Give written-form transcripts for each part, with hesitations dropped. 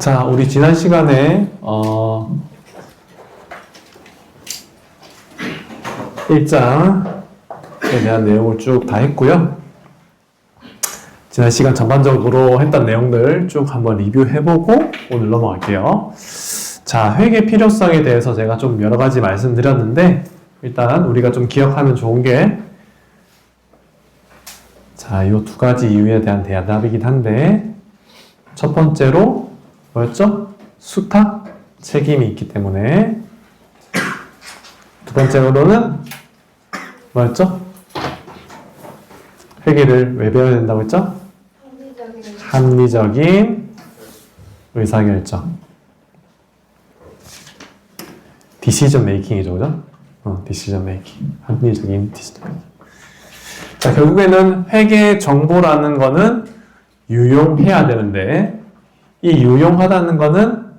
자, 우리 지난 시간에 1장에 대한 내용을 쭉 다 했고요. 지난 시간 전반적으로 했던 내용들 쭉 한번 리뷰해보고 오늘 넘어갈게요. 자, 회계 필요성에 대해서 제가 좀 여러 가지 말씀드렸는데 일단 우리가 좀 기억하면 좋은 게 자, 이 두 가지 이유에 대한 대답이긴 한데 첫 번째로 뭐였죠? 수탁 책임이 있기 때문에 두 번째로는 뭐였죠? 회계를 왜 배워야 된다고 했죠? 합리적인 의사결정. 디시전 메이킹이죠, 그죠? 디시전 메이킹. 합리적인 디시전 메이킹. 자, 결국에는 회계 정보라는 거는 유용해야 되는데, 이 유용하다는 거는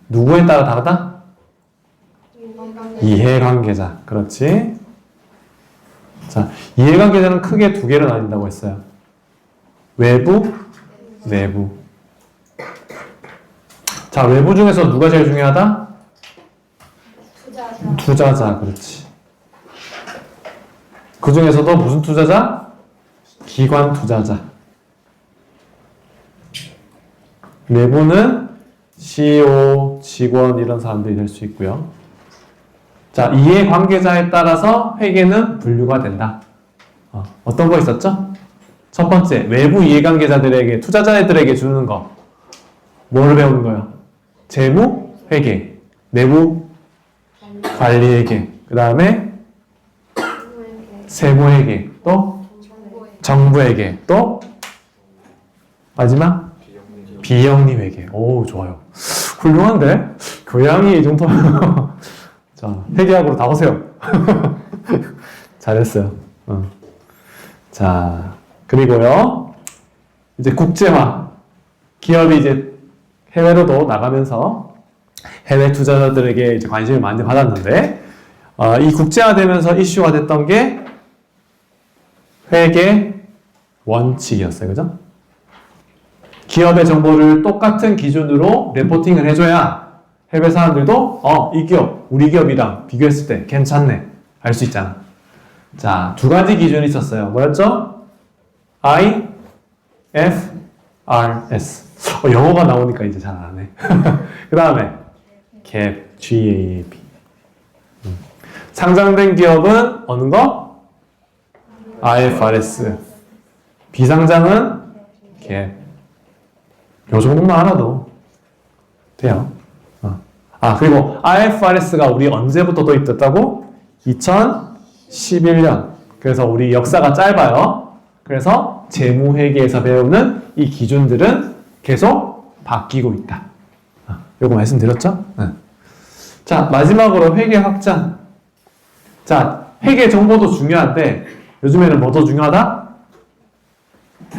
누구에 따라 다르다? 이해관계자. 그렇지. 자, 이해관계자는 크게 두 개로 나뉜다고 했어요. 외부, 내부. 자, 외부 중에서 누가 제일 중요하다? 투자자. 그렇지. 그 중에서도 무슨 투자자? 기관 투자자. 내부는 CEO, 직원 이런 사람들이 될 수 있고요. 자, 이해관계자에 따라서 회계는 분류가 된다. 어떤 거 있었죠? 첫 번째, 외부 이해관계자들에게, 투자자들에게 주는 거. 뭐를 배우는 거예요? 재무, 회계. 내부, 관리회계. 그 다음에 세무회계. 또 정부회계. 또 마지막 비영리회계. 오, 좋아요. 훌륭한데? 교양이 이 정도면 자, 회계학으로 다 오세요. 잘했어요. 자, 그리고요. 이제 국제화. 기업이 이제 해외로도 나가면서 해외 투자자들에게 이제 관심을 많이 받았는데, 이 국제화되면서 이슈가 됐던 게 회계 원칙이었어요. 그죠? 기업의 정보를 똑같은 기준으로 레포팅을 해줘야 해외 사람들도 이 기업, 우리 기업이랑 비교했을 때 괜찮네. 알 수 있잖아. 자, 두 가지 기준이 있었어요. 뭐였죠? IFRS. 영어가 나오니까 이제 잘 안 해. 그 다음에 GAAP, GAAP. 상장된 기업은 어느 거? IFRS. 비상장은 GAAP. 요 정도만 알아도 돼요. 그리고 IFRS가 우리 언제부터 도입됐다고? 2011년. 그래서 우리 역사가 짧아요. 그래서 재무회계에서 배우는 이 기준들은 계속 바뀌고 있다. 요거 말씀드렸죠? 네. 자, 마지막으로 회계 확장. 자, 회계 정보도 중요한데 요즘에는 뭐 더 중요하다?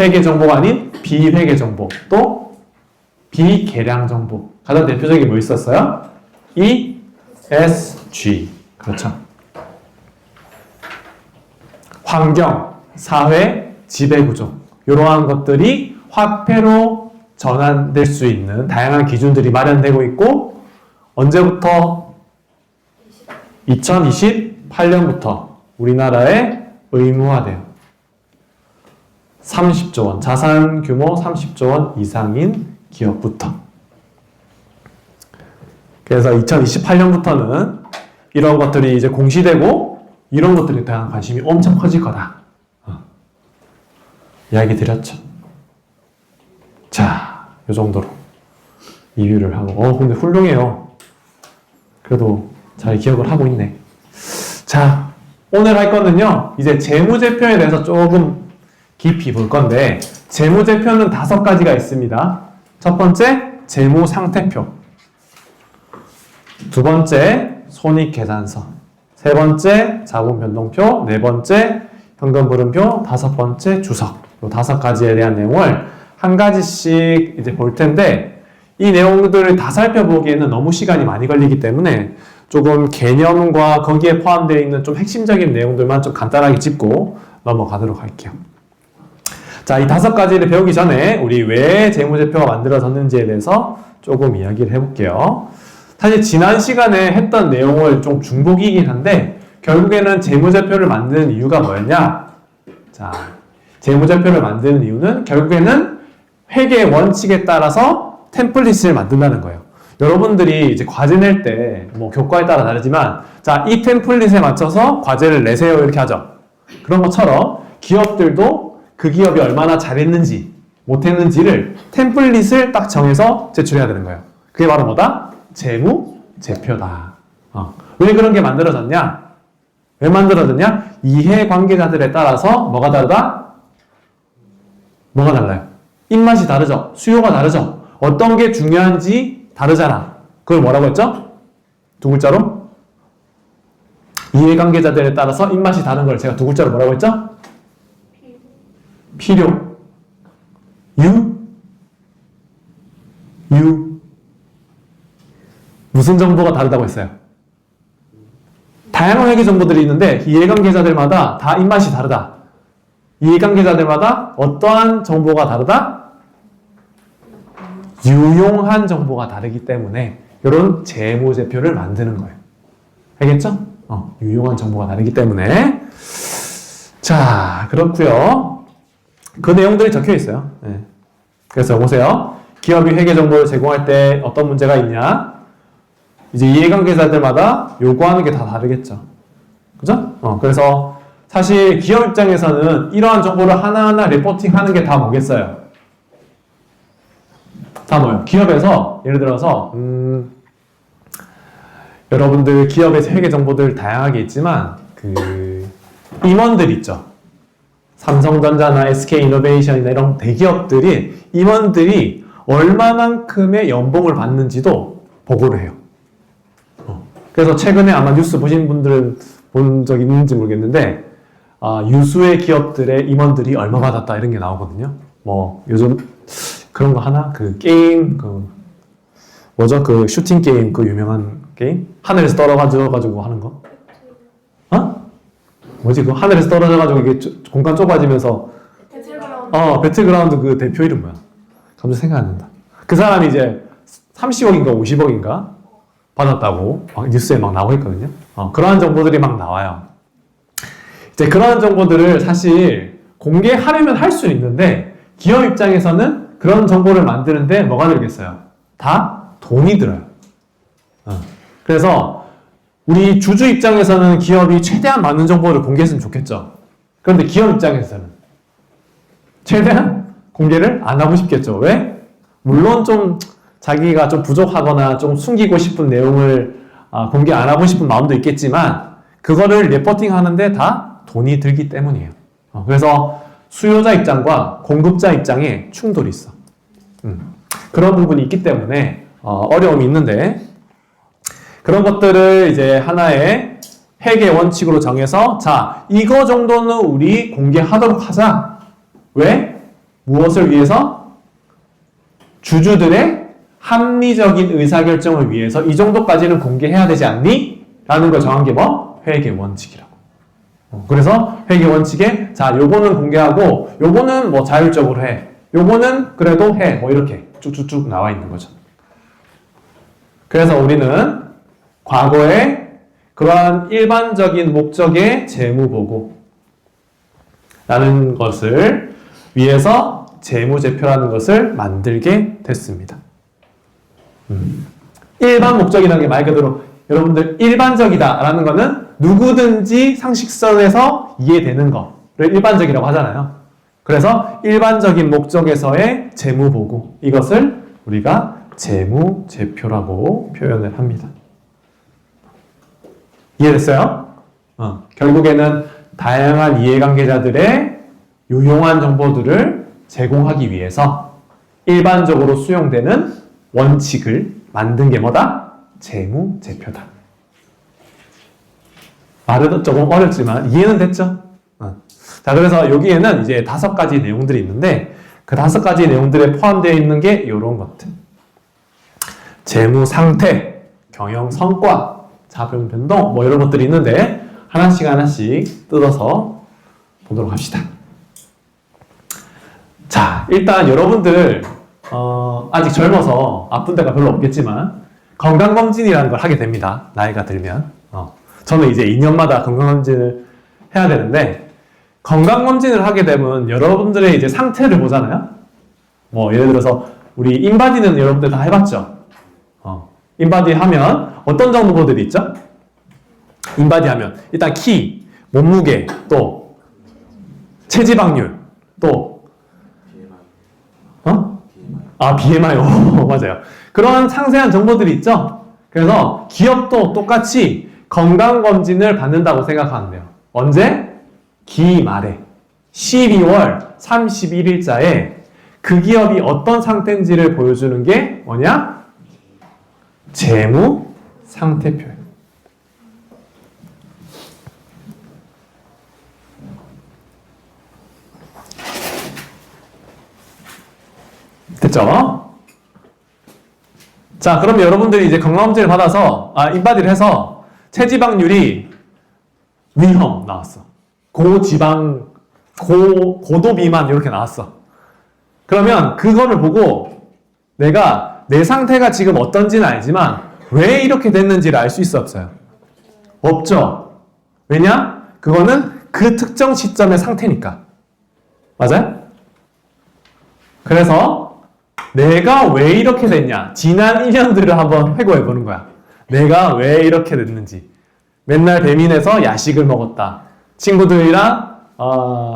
회계 정보가 아닌 비회계 정보. 또 비계량 정보. 가장 대표적인 뭐 있었어요? ESG. 그렇죠. 환경, 사회, 지배구조. 이러한 것들이 화폐로 전환될 수 있는 다양한 기준들이 마련되고 있고, 언제부터? 2028년부터 우리나라에 의무화돼요. 30조 원, 자산 규모 30조 원 이상인 기업부터. 그래서 2028년부터는 이런 것들이 이제 공시되고 이런 것들에 대한 관심이 엄청 커질 거다. 이야기 드렸죠. 자, 이 정도로 리뷰를 하고 근데 훌륭해요. 그래도 잘 기억을 하고 있네. 자, 오늘 할 거는요. 이제 재무제표에 대해서 조금 깊이 볼 건데 재무제표는 5가지가 있습니다. 첫 번째, 재무상태표. 두 번째, 손익계산서. 세 번째, 자본변동표. 네 번째, 현금흐름표. 다섯 번째, 주석. 이 5가지에 대한 내용을 한 가지씩 이제 볼 텐데 이 내용들을 다 살펴보기에는 너무 시간이 많이 걸리기 때문에 조금 개념과 거기에 포함되어 있는 좀 핵심적인 내용들만 좀 간단하게 짚고 넘어가도록 할게요. 자, 이 5가지를 배우기 전에 우리 왜 재무제표가 만들어졌는지에 대해서 조금 이야기를 해볼게요. 사실 지난 시간에 했던 내용을 좀 중복이긴 한데 결국에는 재무제표를 만드는 이유가 뭐였냐? 자, 재무제표를 만드는 이유는 결국에는 회계 원칙에 따라서 템플릿을 만든다는 거예요. 여러분들이 이제 과제 낼 때 뭐 교과에 따라 다르지만 자, 이 템플릿에 맞춰서 과제를 내세요 이렇게 하죠. 그런 것처럼 기업들도 그 기업이 얼마나 잘했는지 못했는지를 템플릿을 딱 정해서 제출해야 되는 거예요. 그게 바로 뭐다? 재무제표다. 왜 그런 게 만들어졌냐? 왜 만들어졌냐? 이해관계자들에 따라서 뭐가 다르다? 뭐가 달라요? 입맛이 다르죠? 수요가 다르죠? 어떤 게 중요한지 다르잖아. 그걸 뭐라고 했죠? 두 글자로? 이해관계자들에 따라서 입맛이 다른 걸 제가 두 글자로 뭐라고 했죠? 필요. 무슨 정보가 다르다고 했어요? 다양한 회계 정보들이 있는데 이해관계자들마다 다 입맛이 다르다. 이해관계자들마다 어떠한 정보가 다르다? 유용한 정보가 다르기 때문에 이런 재무제표를 만드는 거예요. 알겠죠? 유용한 정보가 다르기 때문에. 자, 그렇고요. 그 내용들이 적혀 있어요. 네. 그래서 보세요. 기업이 회계 정보를 제공할 때 어떤 문제가 있냐? 이제 이해관계자들마다 요구하는 게 다 다르겠죠. 그죠? 그래서 사실 기업 입장에서는 이러한 정보를 하나하나 리포팅 하는 게 다 뭐겠어요? 다 뭐예요? 기업에서 예를 들어서 여러분들 기업의 회계 정보들 다양하게 있지만 그 임원들 있죠. 삼성전자나 SK이노베이션이나 이런 대기업들이 임원들이 얼마만큼의 연봉을 받는지도 보고를 해요. 그래서 최근에 아마 뉴스 보신 분들은 본 적 있는지 모르겠는데 유수의 기업들의 임원들이 얼마 받았다 이런 게 나오거든요. 뭐 요즘 그런 거 하나? 그 게임 뭐죠? 그 슈팅 게임 그 유명한 게임? 하늘에서 떨어져가지고 하는 거? 뭐지? 그 하늘에서 떨어져가지고 이게 공간 좁아지면서 배틀그라운드 그 대표 이름 뭐야? 갑자기 생각 안 난다. 그 사람이 이제 30억인가 50억인가 받았다고 뉴스에 막 나오고 있거든요. 그러한 정보들이 막 나와요. 이제 그러한 정보들을 사실 공개하려면 할 수는 있는데 기업 입장에서는 그런 정보를 만드는데 뭐가 들겠어요? 다 돈이 들어요. 그래서 우리 주주 입장에서는 기업이 최대한 많은 정보를 공개했으면 좋겠죠. 그런데 기업 입장에서는 최대한 공개를 안 하고 싶겠죠. 왜? 물론 좀 자기가 좀 부족하거나 좀 숨기고 싶은 내용을 공개 안 하고 싶은 마음도 있겠지만 그거를 리포팅 하는데 다 돈이 들기 때문이에요. 그래서 수요자 입장과 공급자 입장에 충돌이 있어. 그런 부분이 있기 때문에 어려움이 있는데 그런 것들을 이제 하나의 회계 원칙으로 정해서 자, 이거 정도는 우리 공개하도록 하자. 왜? 무엇을 위해서? 주주들의 합리적인 의사결정을 위해서 이 정도까지는 공개해야 되지 않니? 라는 걸 정한 게 뭐? 회계 원칙이라고. 그래서 회계 원칙에 자, 요거는 공개하고 요거는 뭐 자율적으로 해. 요거는 그래도 해. 뭐 이렇게 쭉쭉쭉 나와 있는 거죠. 그래서 우리는 과거에 그러한 일반적인 목적의 재무보고라는 것을 위해서 재무제표라는 것을 만들게 됐습니다. 일반 목적이라는 게 말 그대로 여러분들 일반적이다라는 거는 누구든지 상식선에서 이해되는 거를 일반적이라고 하잖아요. 그래서 일반적인 목적에서의 재무보고 이것을 우리가 재무제표라고 표현을 합니다. 이해됐어요? 결국에는 다양한 이해관계자들의 유용한 정보들을 제공하기 위해서 일반적으로 수용되는 원칙을 만든 게 뭐다? 재무제표다. 말은 조금 어렵지만 이해는 됐죠? 자, 그래서 여기에는 이제 5가지 내용들이 있는데 그 5가지 내용들에 포함되어 있는 게 이런 것들. 재무 상태, 경영 성과, 자본 변동 뭐 이런 것들이 있는데 하나씩 뜯어서 보도록 합시다. 자, 일단 여러분들 아직 젊어서 아픈 데가 별로 없겠지만 건강검진이라는 걸 하게 됩니다. 나이가 들면. 저는 이제 2년마다 건강검진을 해야 되는데 건강검진을 하게 되면 여러분들의 이제 상태를 보잖아요. 뭐 예를 들어서 우리 인바디는 여러분들 다 해봤죠? 인바디 하면 어떤 정보들이 있죠? 인바디 하면 일단 키, 몸무게, 또 체지방률, 또 BMI. 맞아요. 그런 상세한 정보들이 있죠? 그래서 기업도 똑같이 건강검진을 받는다고 생각하면 돼요. 언제? 기말에 12월 31일자에 그 기업이 어떤 상태인지를 보여주는 게 뭐냐? 재무 상태표예요. 됐죠? 자, 그럼 여러분들이 이제 건강검진을 받아서, 인바디를 해서 체지방률이 위험 나왔어. 고지방, 고도 비만 이렇게 나왔어. 그러면 그거를 보고 내가 내 상태가 지금 어떤지는 알지만 왜 이렇게 됐는지를 알 수 있어, 없어요? 없죠. 왜냐? 그거는 그 특정 시점의 상태니까. 맞아요? 그래서 내가 왜 이렇게 됐냐? 지난 1년들을 한번 회고해 보는 거야. 내가 왜 이렇게 됐는지. 맨날 배민에서 야식을 먹었다. 친구들이랑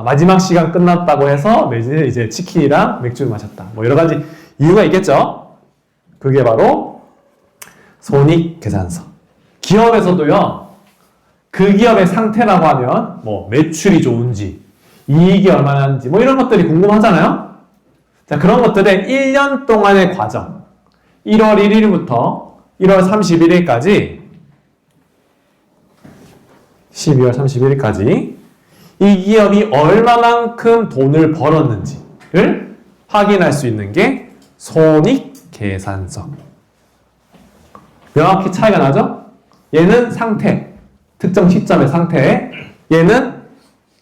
마지막 시간 끝났다고 해서 매일 이제 치킨이랑 맥주를 마셨다. 뭐 여러 가지 이유가 있겠죠? 그게 바로 손익계산서. 기업에서도요, 그 기업의 상태라고 하면 뭐 매출이 좋은지, 이익이 얼마나 하는지, 뭐 이런 것들이 궁금하잖아요? 자, 그런 것들의 1년 동안의 과정. 1월 1일부터 1월 31일까지 12월 31일까지 이 기업이 얼마만큼 돈을 벌었는지를 확인할 수 있는 게 손익계산서. 명확히 차이가 나죠? 얘는 상태, 특정 시점의 상태. 얘는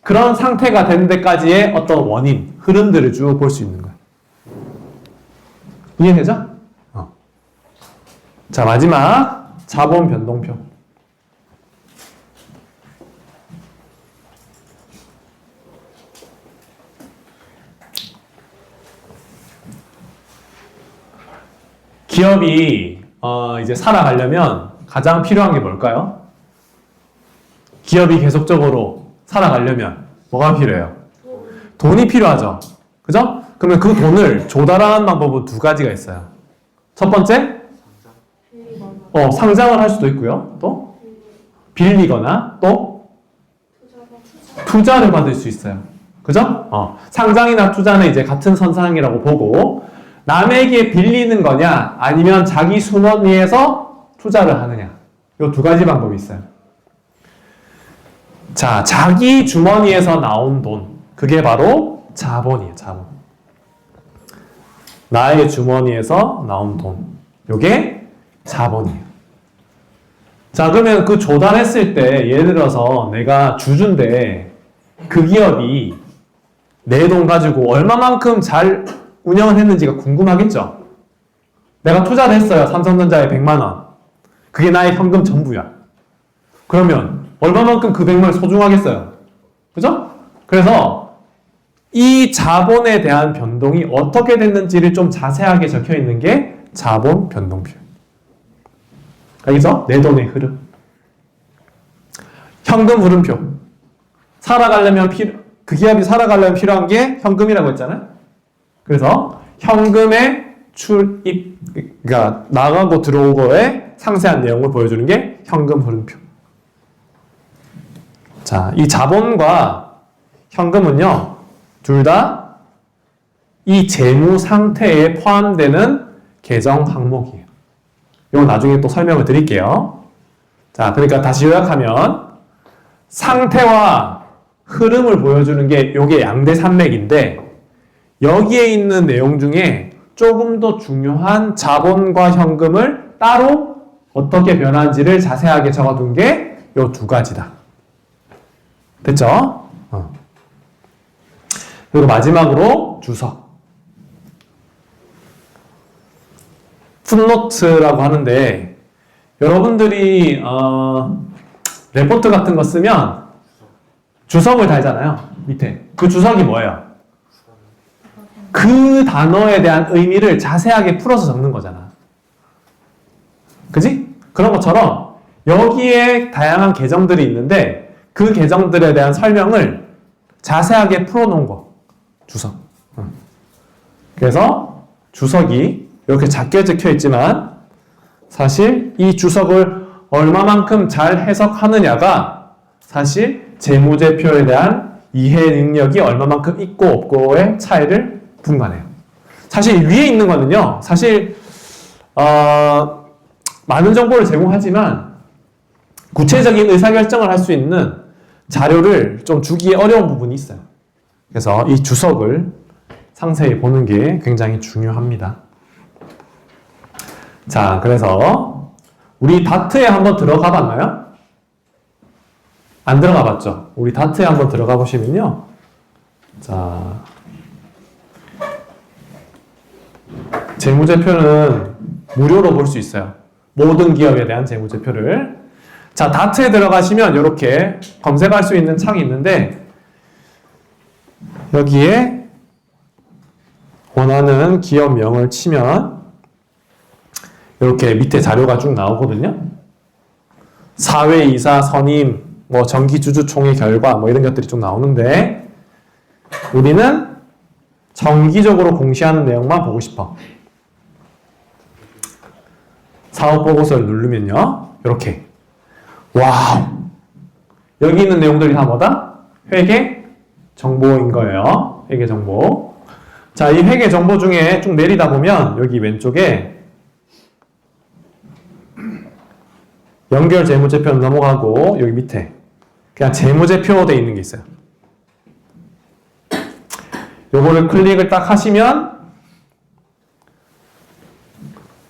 그런 상태가 된 데까지의 어떤 원인, 흐름들을 쭉 볼 수 있는 거예요. 이해되죠? 자, 마지막 자본 변동표. 기업이 이제 살아가려면 가장 필요한 게 뭘까요? 기업이 계속적으로 살아가려면 뭐가 필요해요? 돈이 필요하죠. 그죠? 그러면 그 돈을 조달하는 방법은 두 가지가 있어요. 첫 번째, 상장을 할 수도 있고요. 또 빌리거나 또 투자를 받을 수 있어요. 그죠? 상장이나 투자는 이제 같은 선상이라고 보고, 남에게 빌리는 거냐 아니면 자기 순원위에서 투자를 하느냐, 이 두 가지 방법이 있어요. 자, 자기 주머니에서 나온 돈, 그게 바로 자본이에요. 자본. 나의 주머니에서 나온 돈, 요게 자본이에요. 자, 그러면 그 조달했을 때 예를 들어서 내가 주주인데 그 기업이 내 돈 가지고 얼마만큼 잘 운영을 했는지가 궁금하겠죠? 내가 투자를 했어요. 삼성전자에 100만 원. 그게 나의 현금 전부야. 그러면 얼마만큼 그 100만 원을 소중하겠어요? 그죠? 그래서 이 자본에 대한 변동이 어떻게 됐는지를 좀 자세하게 적혀 있는 게 자본 변동표. 알겠죠? 내 돈의 흐름. 현금 흐름표. 살아가려면 그 기업이 살아가려면 필요한 게 현금이라고 했잖아요. 그래서 현금의 출입, 그러니까 나가고 들어온 거에 상세한 내용을 보여주는 게 현금 흐름표. 자, 이 자본과 현금은요, 둘 다 이 재무 상태에 포함되는 계정 항목이에요. 이거 나중에 또 설명을 드릴게요. 자, 그러니까 다시 요약하면 상태와 흐름을 보여주는 게 요게 양대산맥인데, 여기에 있는 내용 중에 조금 더 중요한 자본과 현금을 따로 어떻게 변하는지를 자세하게 적어둔 게 요 두 가지다. 됐죠? 그리고 마지막으로 주석. 풋노트라고 하는데 여러분들이 레포트 같은 거 쓰면 주석을 달잖아요. 밑에. 그 주석이 뭐예요? 그 단어에 대한 의미를 자세하게 풀어서 적는 거잖아. 그지? 그런 것처럼 여기에 다양한 계정들이 있는데 그 계정들에 대한 설명을 자세하게 풀어놓은 거. 주석. 그래서 주석이 이렇게 작게 적혀 있지만 사실 이 주석을 얼마만큼 잘 해석하느냐가 사실 재무제표에 대한 이해 능력이 얼마만큼 있고 없고의 차이를 분간해요. 사실 위에 있는 거는요. 사실 많은 정보를 제공하지만 구체적인 의사결정을 할 수 있는 자료를 좀 주기에 어려운 부분이 있어요. 그래서 이 주석을 상세히 보는 게 굉장히 중요합니다. 자, 그래서 우리 다트에 한번 들어가 봤나요? 안 들어가 봤죠? 우리 다트에 한번 들어가 보시면요. 자, 재무제표는 무료로 볼 수 있어요. 모든 기업에 대한 재무제표를. 자, 다트에 들어가시면 이렇게 검색할 수 있는 창이 있는데 여기에 원하는 기업명을 치면 이렇게 밑에 자료가 쭉 나오거든요. 사회이사, 선임, 뭐 정기주주총회 결과 뭐 이런 것들이 쭉 나오는데 우리는 정기적으로 공시하는 내용만 보고 싶어. 사업보고서를 누르면요. 이렇게. 와우. 여기 있는 내용들이 다 뭐다? 회계 정보인 거예요. 회계 정보. 자, 이 회계 정보 중에 쭉 내리다 보면 여기 왼쪽에 연결 재무제표는 넘어가고 여기 밑에 그냥 재무제표 돼 있는 게 있어요. 요거를 클릭을 딱 하시면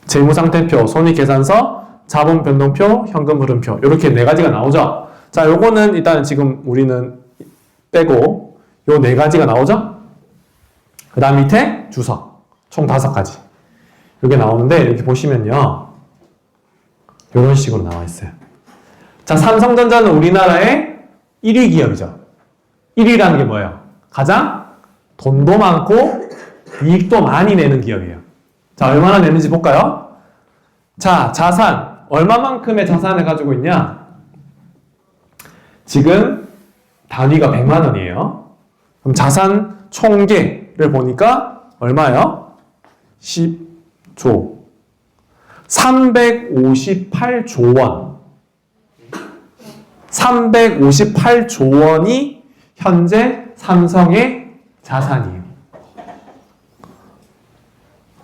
재무상태표, 손익계산서, 자본변동표, 현금흐름표 이렇게 네 가지가 나오죠. 자, 요거는 일단 지금 우리는 빼고 요 네 가지가 나오죠. 그 다음 밑에 주석 총 5가지 이게 나오는데 여기 보시면요. 이런 식으로 나와 있어요. 자, 삼성전자는 우리나라의 1위 기업이죠. 1위라는 게 뭐예요? 가장 돈도 많고 이익도 많이 내는 기업이에요. 자, 얼마나 내는지 볼까요? 자, 자산. 얼마만큼의 자산을 가지고 있냐? 지금 단위가 100만 원이에요. 그럼 자산 총계를 보니까 얼마예요? 10조. 358조 원. 358조 원이 현재 삼성의 자산이에요.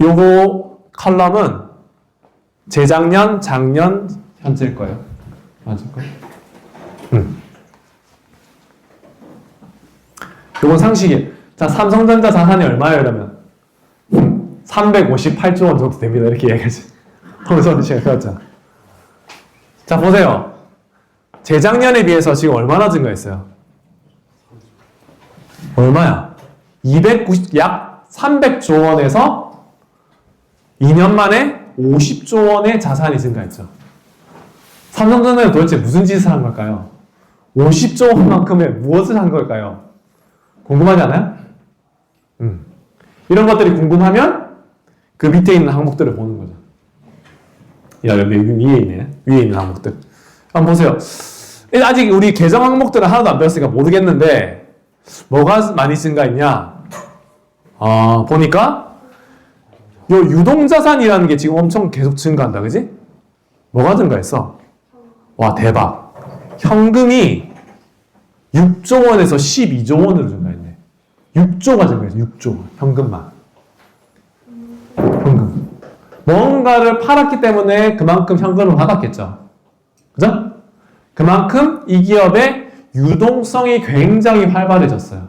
요거 컬럼은 재작년, 작년, 현재일 거예요. 맞을까요? 요건 상식이에요. 자, 삼성전자 자산이 얼마예요, 이러면? 358조 원 정도 됩니다. 이렇게 얘기하지. 거기서 시간 배웠잖아. 자, 보세요. 재작년에 비해서 지금 얼마나 증가했어요? 얼마야? 약 300조 원에서 2년 만에 50조 원의 자산이 증가했죠. 삼성전자는 도대체 무슨 짓을 한 걸까요? 50조 원만큼의 무엇을 한 걸까요? 궁금하지 않아요? 이런 것들이 궁금하면 그 밑에 있는 항목들을 보는 거죠. 야, 여기 위에 있네. 위에 있는 항목들. 한번 보세요. 아직 우리 계정 항목들은 하나도 안 배웠으니까 모르겠는데 뭐가 많이 증가했냐? 보니까 요 유동자산이라는 게 지금 엄청 계속 증가한다. 그지? 뭐가 증가했어? 와, 대박. 현금이 6조 원에서 12조 원으로 증가했네. 6조가 증가했어. 6조. 현금만. 현금. 뭔가를 팔았기 때문에 그만큼 현금을 받았겠죠. 그죠? 그만큼 이 기업의 유동성이 굉장히 활발해졌어요.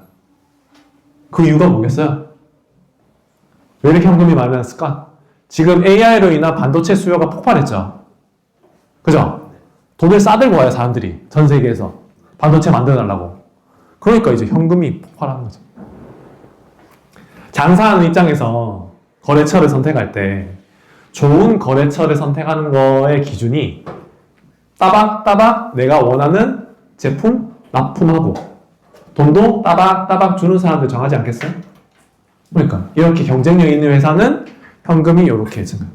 그 이유가 뭐겠어요? 왜 이렇게 현금이 많아졌을까? 지금 AI로 인한 반도체 수요가 폭발했죠. 그죠? 돈을 싸들고 와요, 사람들이. 전 세계에서. 반도체 만들어달라고. 그러니까 이제 현금이 폭발하는 거죠. 장사하는 입장에서 거래처를 선택할 때 좋은 거래처를 선택하는 거의 기준이 따박따박 내가 원하는 제품 납품하고 돈도 따박따박 주는 사람들 정하지 않겠어요? 그러니까 이렇게 경쟁력 있는 회사는 현금이 이렇게 증가.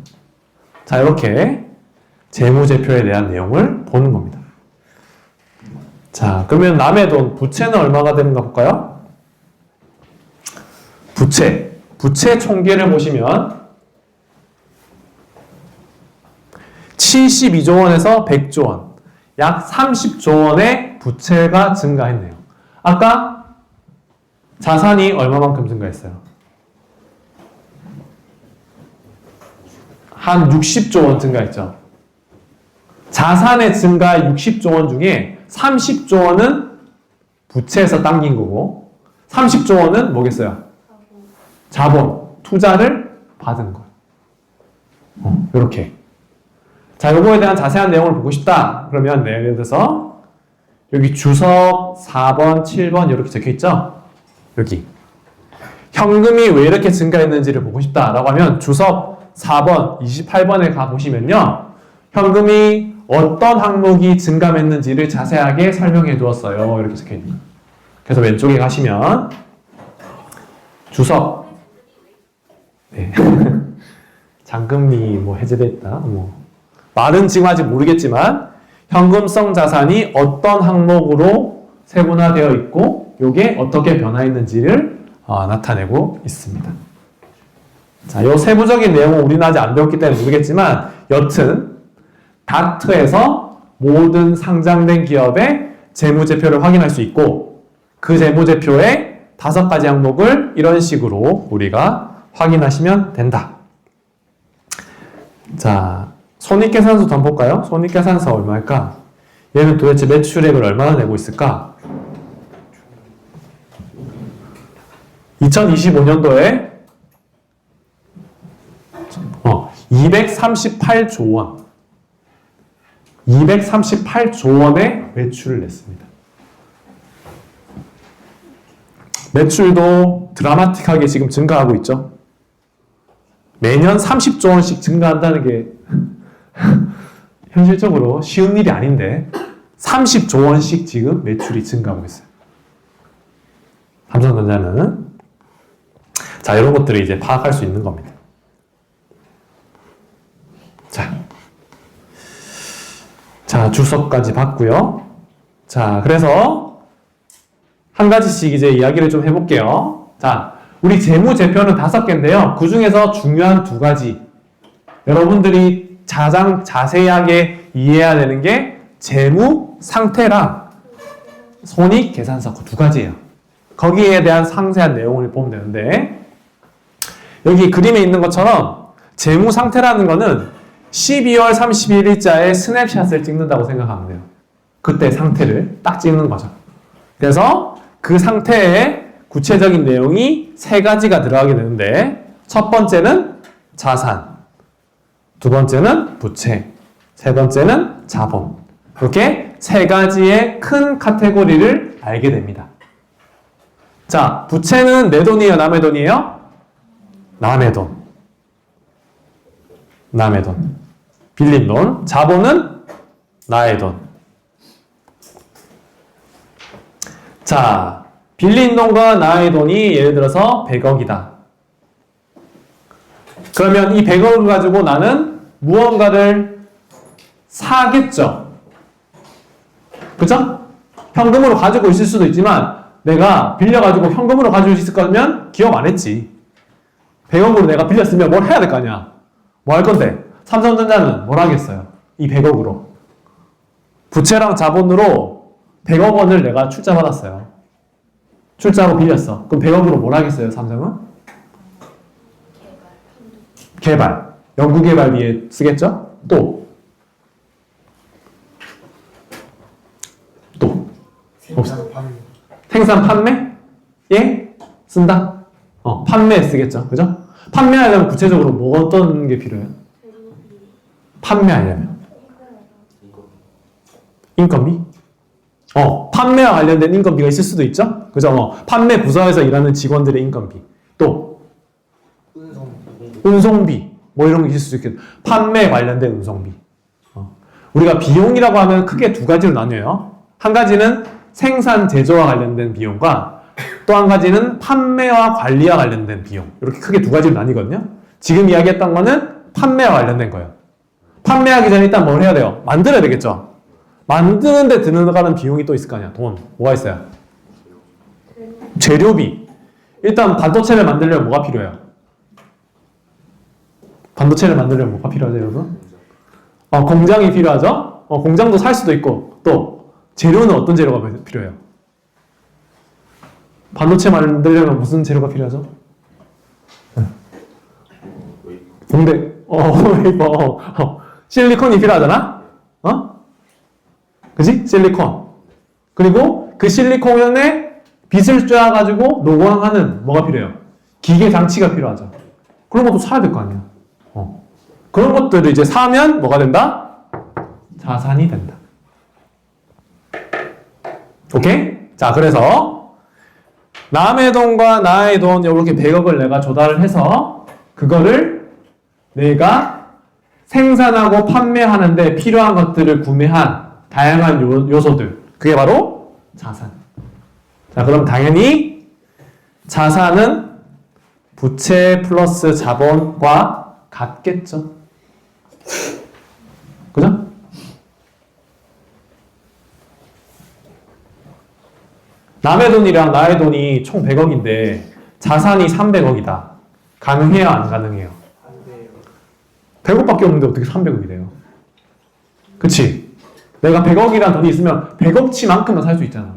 자, 이렇게 재무제표에 대한 내용을 보는 겁니다. 자, 그러면 남의 돈, 부채는 얼마가 되는가 볼까요? 부채 총계를 보시면 72조 원에서 100조 원, 약 30조 원의 부채가 증가했네요. 아까 자산이 얼마만큼 증가했어요? 한 60조 원 증가했죠. 자산의 증가 60조 원 중에 30조 원은 부채에서 당긴 거고 30조 원은 뭐겠어요? 자본, 투자를 받은 거. 이렇게. 자, 요거에 대한 자세한 내용을 보고 싶다. 그러면 예를 들어서 여기 주석 4번, 7번 이렇게 적혀 있죠? 여기. 현금이 왜 이렇게 증가했는지를 보고 싶다라고 하면 주석 4번, 28번에 가보시면요. 현금이 어떤 항목이 증감했는지를 자세하게 설명해 두었어요. 이렇게 적혀 있는 거예요. 그래서 왼쪽에 가시면 주석 네. 잔금리 뭐 해제됐다. 뭐 말은 지금 아직 모르겠지만 현금성 자산이 어떤 항목으로 세분화되어 있고 이게 어떻게 변화했는지를 나타내고 있습니다. 자, 요 세부적인 내용은 우리는 아직 안 배웠기 때문에 모르겠지만 여튼 다트에서 모든 상장된 기업의 재무제표를 확인할 수 있고 그 재무제표의 5가지 항목을 이런 식으로 우리가 확인하시면 된다. 자, 손익계산서도 한번 볼까요? 손익계산서 얼마일까? 얘는 도대체 매출액을 얼마나 내고 있을까? 2025년도에 238조 원. 238조 원의 매출을 냈습니다. 매출도 드라마틱하게 지금 증가하고 있죠. 매년 30조 원씩 증가한다는 게 현실적으로 쉬운 일이 아닌데 30조 원씩 지금 매출이 증가하고 있어요. 삼성전자는 자, 이런 것들을 이제 파악할 수 있는 겁니다. 자, 주석까지 봤고요. 자, 그래서 한 가지씩 이제 이야기를 좀 해볼게요. 자, 우리 재무제표는 5개인데요. 그 중에서 중요한 2가지. 여러분들이 가장 자세하게 이해해야 되는 게 재무 상태랑 손익계산서 그 2가지예요. 거기에 대한 상세한 내용을 보면 되는데 여기 그림에 있는 것처럼 재무 상태라는 거는 12월 31일자에 스냅샷을 찍는다고 생각하면 돼요. 그때 상태를 딱 찍는 거죠. 그래서 그 상태에 구체적인 내용이 3가지가 들어가게 되는데 첫 번째는 자산, 두 번째는 부채, 세 번째는 자본. 이렇게 3가지의 큰 카테고리를 알게 됩니다. 자, 부채는 내 돈이에요? 남의 돈이에요? 남의 돈. 남의 돈. 빌린 돈. 자본은 나의 돈. 자, 빌린 돈과 나의 돈이 예를 들어서 100억이다. 그러면 이 100억을 가지고 나는 무언가를 사겠죠. 그죠? 현금으로 가지고 있을 수도 있지만 내가 빌려가지고 현금으로 가지고 있을 거면 기업 안 했지. 100억으로 내가 빌렸으면 뭘 해야 될 거 아니야. 뭐 할 건데? 삼성전자는 뭘 하겠어요? 이 100억으로. 부채랑 자본으로 100억 원을 내가 출자받았어요. 출자로 빌렸어. 그럼 100억으로 뭘 하겠어요, 삼성은? 개발. 연구개발비에 쓰겠죠? 또. 생산 판매? 예? 쓴다? 판매에 쓰겠죠. 그죠? 판매하려면 구체적으로 뭐 어떤 게 필요해요? 판매하려면. 인건비? 판매와 관련된 인건비가 있을 수도 있죠? 그죠? 판매 부서에서 일하는 직원들의 인건비. 또, 운송비 뭐 이런 게 있을 수 있겠다. 판매 관련된 운송비. 우리가 비용이라고 하면 크게 두 가지로 나뉘어요. 한 가지는 생산 제조와 관련된 비용과 또 한 가지는 판매와 관리와 관련된 비용. 이렇게 크게 두 가지로 나뉘거든요. 지금 이야기했던 거는 판매와 관련된 거예요. 판매하기 전에 일단 뭘 해야 돼요? 만들어야 되겠죠. 만드는데 들어가는 비용이 또 있을 거 아니야. 돈. 뭐가 있어요? 재료비. 일단 반도체를 만들려면 뭐가 필요해요? 반도체를 만들려면 뭐가 필요하죠, 여러분? 공장이 필요하죠? 공장도 살 수도 있고, 또, 재료는 어떤 재료가 필요해요? 반도체 만들려면 무슨 재료가 필요하죠? 근데, 웨이퍼, 실리콘이 필요하잖아? 그지? 실리콘. 그리고 그 실리콘에 빛을 쬐가지고 노광하는 뭐가 필요해요? 기계 장치가 필요하죠. 그런 것도 사야 될 거 아니야. 그런 것들을 이제 사면 뭐가 된다? 자산이 된다. 오케이? 자, 그래서 남의 돈과 나의 돈 이렇게 100억을 내가 조달을 해서 그거를 내가 생산하고 판매하는데 필요한 것들을 구매한 다양한 요소들. 그게 바로 자산. 자, 그럼 당연히 자산은 부채 플러스 자본과 같겠죠. 그죠? 남의 돈이랑 나의 돈이 총 100억인데 자산이 300억이다. 가능해요? 안 가능해요? 100억밖에 없는데 어떻게 300억이 돼요? 그치? 내가 100억이란 돈이 있으면 100억치만큼은 살 수 있잖아.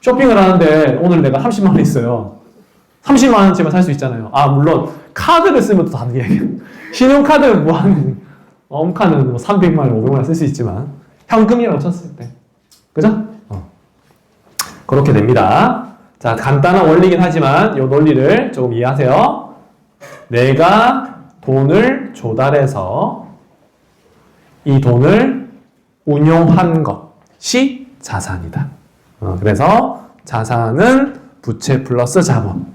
쇼핑을 하는데 오늘 내가 30만 원 있어요. 30만 원치만 살 수 있잖아요. 물론 카드를 쓰면 또 다른 얘기예요. 신용카드는 엄카는 300만 원, 500만 원 쓸 수 있지만 현금이라고 쳤을 때. 그죠? 그렇게 됩니다. 자, 간단한 원리긴 하지만 이 논리를 조금 이해하세요. 내가 돈을 조달해서 이 돈을 운용한 것이 자산이다. 그래서 자산은 부채 플러스 자본.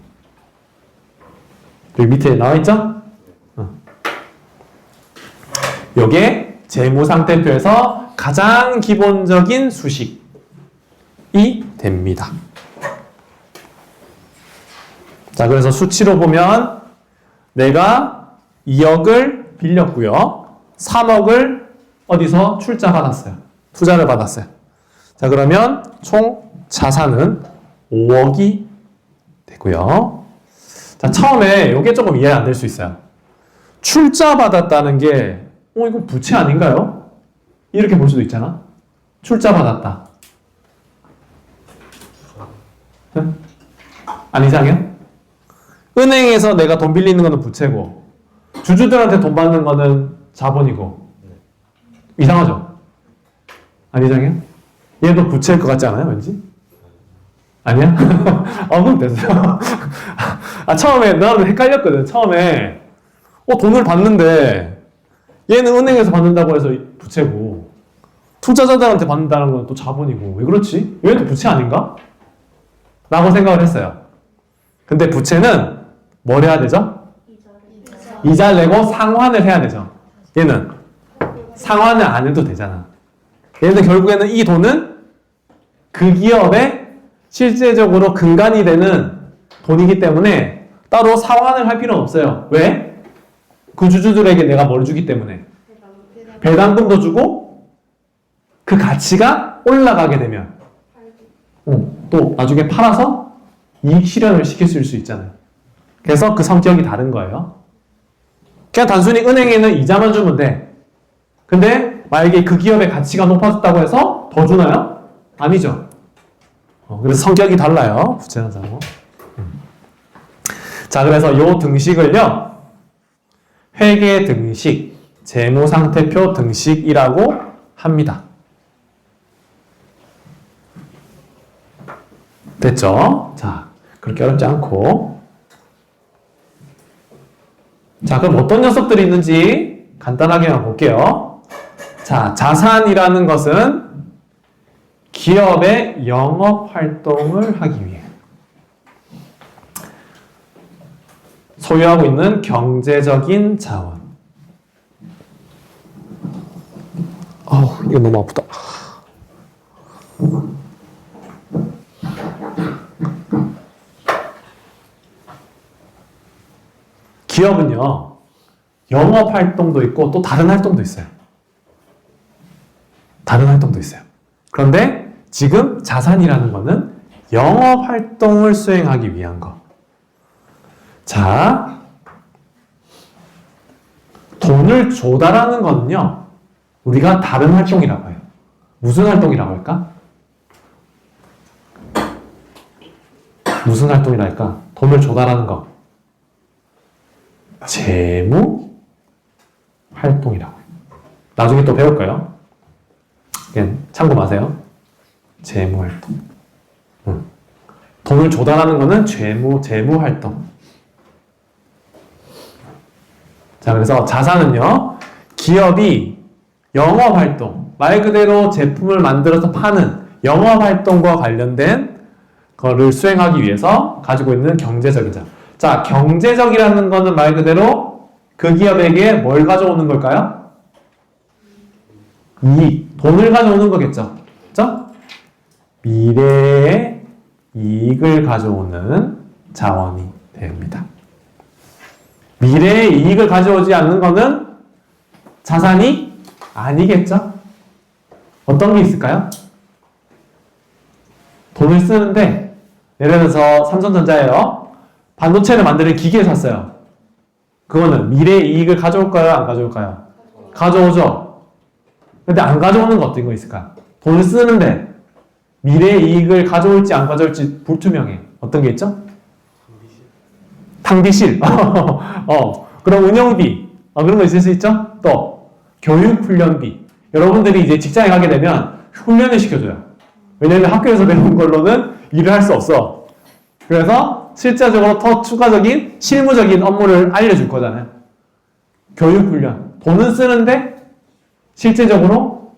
여기 밑에 나와있죠? 요게 재무상태표에서 가장 기본적인 수식이 됩니다. 자, 그래서 수치로 보면 내가 2억을 빌렸고요. 3억을 어디서 출자 받았어요. 투자를 받았어요. 자, 그러면 총 자산은 5억이 되고요. 자, 처음에 이게 조금 이해 안 될 수 있어요. 출자 받았다는 게 이거 부채 아닌가요? 이렇게 볼 수도 있잖아. 출자 받았다. 응? 안 이상해요? 은행에서 내가 돈 빌리는 거는 부채고 주주들한테 돈 받는 거는 자본이고 이상하죠? 안 이상해요? 얘도 부채일 것 같지 않아요? 왠지? 아니야? 그럼 됐어요. 처음에 나는 헷갈렸거든. 처음에 돈을 받는데 얘는 은행에서 받는다고 해서 부채고 투자자들한테 받는다는 건 또 자본이고 왜 그렇지? 얘도 부채 아닌가? 라고 생각을 했어요. 근데 부채는 뭘 해야 되죠? 이자를 내고 상환을 해야 되죠. 얘는 상환을 안 해도 되잖아. 얘는 결국에는 이 돈은 그 기업의 실제적으로 근간이 되는 돈이기 때문에 따로 상환을 할 필요는 없어요. 왜? 그 주주들에게 내가 뭘 주기 때문에 배당금도 주고 그 가치가 올라가게 되면 또 나중에 팔아서 이익 실현을 시킬 수 있잖아요. 그래서 그 성격이 다른 거예요. 그냥 단순히 은행에는 이자만 주면 돼. 근데 만약에 그 기업의 가치가 높아졌다고 해서 더 주나요? 아니죠. 그래서 성격이 달라요. 부채는 자본. 자, 그래서 요 등식을요. 회계 등식, 재무상태표 등식이라고 합니다. 됐죠? 자, 그렇게 어렵지 않고. 자, 그럼 어떤 녀석들이 있는지 간단하게만 볼게요. 자, 자산이라는 것은 기업의 영업 활동을 하기 위해 소유하고 있는 경제적인 자원. 이거 너무 아프다. 기업은요, 영업 활동도 있고 또 다른 활동도 있어요. 다른 활동도 있어요. 그런데 지금 자산이라는 거는 영업 활동을 수행하기 위한 거. 자, 돈을 조달하는 거는요, 우리가 다른 활동이라고 해요. 무슨 활동이라고 할까? 무슨 활동이라 할까? 돈을 조달하는 거. 재무 활동이라고 해요. 나중에 또 배울 거예요. 그냥 참고 마세요. 재무 활동. 돈을 조달하는 거는 재무 활동. 자, 그래서 자산은요, 기업이 영업 활동, 말 그대로 제품을 만들어서 파는 영업 활동과 관련된 거를 수행하기 위해서 가지고 있는 경제적인 자산. 자, 경제적이라는 거는 말 그대로 그 기업에게 뭘 가져오는 걸까요? 이익, 돈을 가져오는 거겠죠. 그렇죠? 미래의 이익을 가져오는 자원이 됩니다. 미래의 이익을 가져오지 않는 거는 자산이 아니겠죠? 어떤 게 있을까요? 돈을 쓰는데, 예를 들어서 삼성전자예요. 반도체를 만드는 기계 샀어요. 그거는 미래의 이익을 가져올까요? 안 가져올까요? 가져오죠. 근데 안 가져오는 거 어떤 거 있을까요? 돈을 쓰는데 미래의 이익을 가져올지 안 가져올지 불투명해. 어떤 게 있죠? 탕비실. 그럼 운영비. 그런 거 있을 수 있죠? 또 교육훈련비. 여러분들이 이제 직장에 가게 되면 훈련을 시켜줘요. 왜냐면 학교에서 배운 걸로는 일을 할 수 없어. 그래서 실제적으로 더 추가적인 실무적인 업무를 알려줄 거잖아요. 교육훈련. 돈은 쓰는데 실제적으로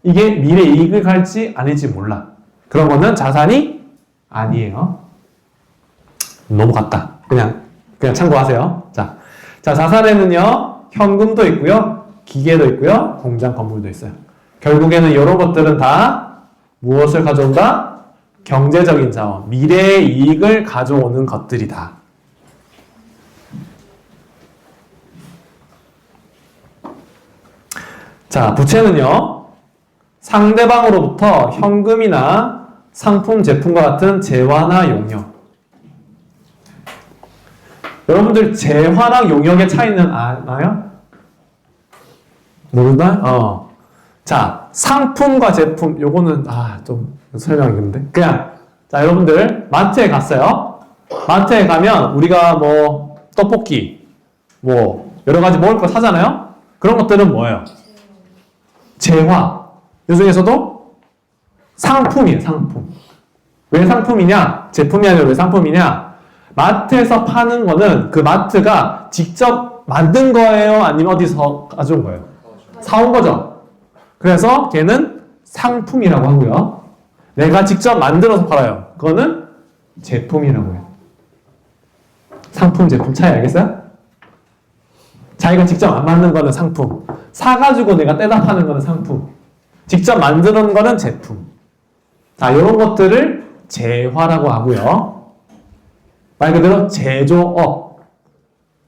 이게 미래 이익을 갈지 아닐지 몰라. 그런 거는 자산이 아니에요. 너무 같다. 그냥 참고하세요. 자, 자산에는요, 현금도 있고요, 기계도 있고요, 공장 건물도 있어요. 결국에는 이런 것들은 다 무엇을 가져온다? 경제적인 자원, 미래의 이익을 가져오는 것들이다. 자, 부채는요, 상대방으로부터 현금이나 상품, 제품과 같은 재화나 용역. 여러분들 재화랑 용역의 차이는 아나요? 모르나요? 자, 상품과 제품, 요거는 좀 설명이 힘든데. 그냥 자, 여러분들 마트에 갔어요. 마트에 가면 우리가 뭐 떡볶이, 뭐 여러 가지 먹을 거 사잖아요. 그런 것들은 뭐예요? 재화. 이 중에서도 상품이에요, 상품. 왜 상품이냐? 제품이 아니라 왜 상품이냐? 마트에서 파는 거는 그 마트가 직접 만든 거예요? 아니면 어디서 가져온 거예요? 사온 거죠. 그래서 걔는 상품이라고 하고요. 내가 직접 만들어서 팔아요. 그거는 제품이라고 해요. 상품, 제품 차이 알겠어요? 자기가 직접 안 만든 거는 상품. 사가지고 내가 떼다 파는 거는 상품. 직접 만드는 거는 제품. 자, 이런 것들을 재화라고 하고요. 말 그대로 제조업.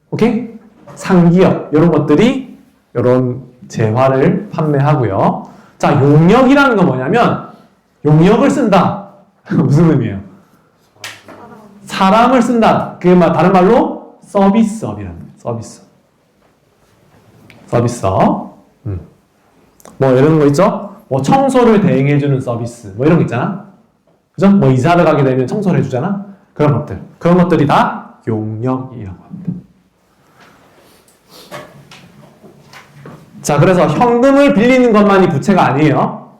오케이? 상기업. 이런 것들이 이런 재화를 판매하고요. 자, 용역이라는 건 뭐냐면 용역을 쓴다. 무슨 의미예요? 사람을 쓴다. 그게 다른 말로 서비스업이라는 거예요. 서비스업. 뭐 이런 거 있죠? 뭐 청소를 대행해주는 서비스. 뭐 이런 거 있잖아. 그죠? 뭐 이사를 가게 되면 청소를 해주잖아. 그런 것들. 그런 것들이 다 용역이라고 합니다. 자, 그래서 현금을 빌리는 것만이 부채가 아니에요.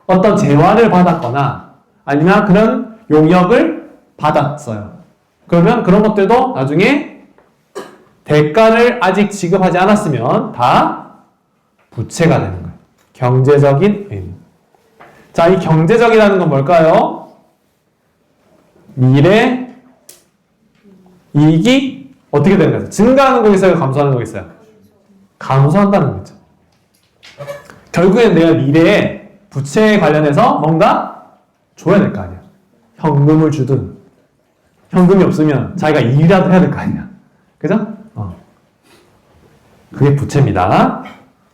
어떤 재화를 받았거나 아니면 그런 용역을 받았어요. 그러면 그런 것들도 나중에 대가를 아직 지급하지 않았으면 다 부채가 되는 거예요. 경제적인 의미. 자, 이 경제적이라는 건 뭘까요? 미래 이익이 어떻게 되는 거죠? 증가하는 거 있어요? 감소하는 거 있어요? 감소한다는 거죠. 결국엔 내가 미래에 부채에 관련해서 뭔가 줘야 될 거 아니야. 현금을 주든 현금이 없으면 자기가 일이라도 해야 될 거 아니야. 그죠? 그게 부채입니다.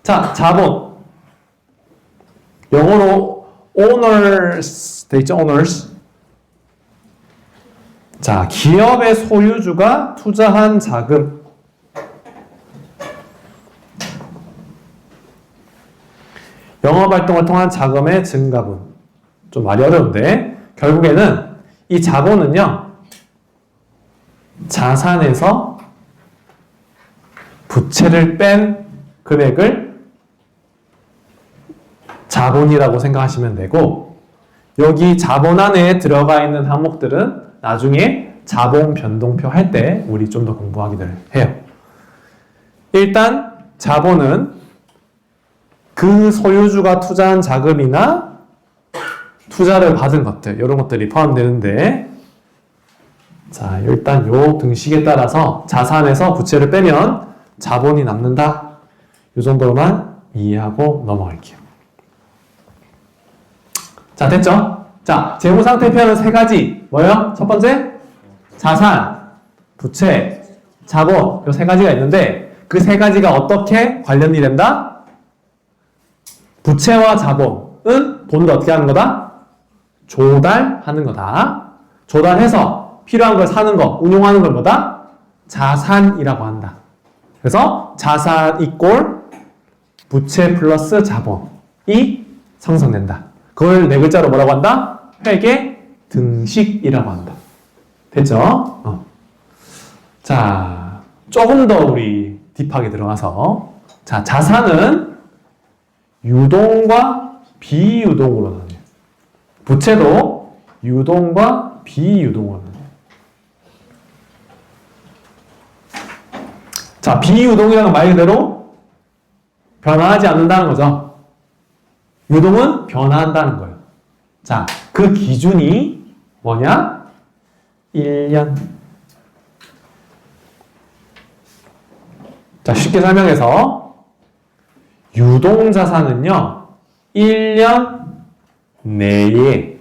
자, 자본. 영어로 owners 돼 있죠? owners. 자, 기업의 소유주가 투자한 자금. 영업활동을 통한 자금의 증가분. 좀 말이 어려운데 결국에는 이 자본은요 자산에서 부채를 뺀 금액을 자본이라고 생각하시면 되고, 여기 자본 안에 들어가 있는 항목들은 나중에 자본 변동표 할 때 우리 좀 더 공부하기를 해요. 일단 자본은 그 소유주가 투자한 자금이나 투자를 받은 것들, 이런 것들이 포함되는데, 자, 일단 요 등식에 따라서 자산에서 부채를 빼면 자본이 남는다. 이 정도로만 이해하고 넘어갈게요. 자, 됐죠? 자, 재무상태표는 세 가지. 뭐예요? 첫 번째, 자산, 부채, 자본. 이 세 가지가 있는데, 그 세 가지가 어떻게 관련이 된다? 부채와 자본은 돈을 어떻게 하는 거다? 조달하는 거다. 조달해서 필요한 걸 사는 거, 운용하는 걸 뭐다? 자산이라고 한다. 그래서 자산 이꼴 부채 플러스 자본이 생성된다. 그걸 네 글자로 뭐라고 한다? 회계 등식이라고 한다. 됐죠? 자, 조금 더 우리 딥하게 들어가서, 자, 자산은 유동과 비유동으로 나뉘어요. 부채도 유동과 비유동으로 나뉘어요. 자, 비유동이라는 말 그대로 변화하지 않는다는 거죠. 유동은 변화한다는 거예요. 자, 그 기준이 뭐냐? 1년. 자, 쉽게 설명해서 유동자산은요 1년 내에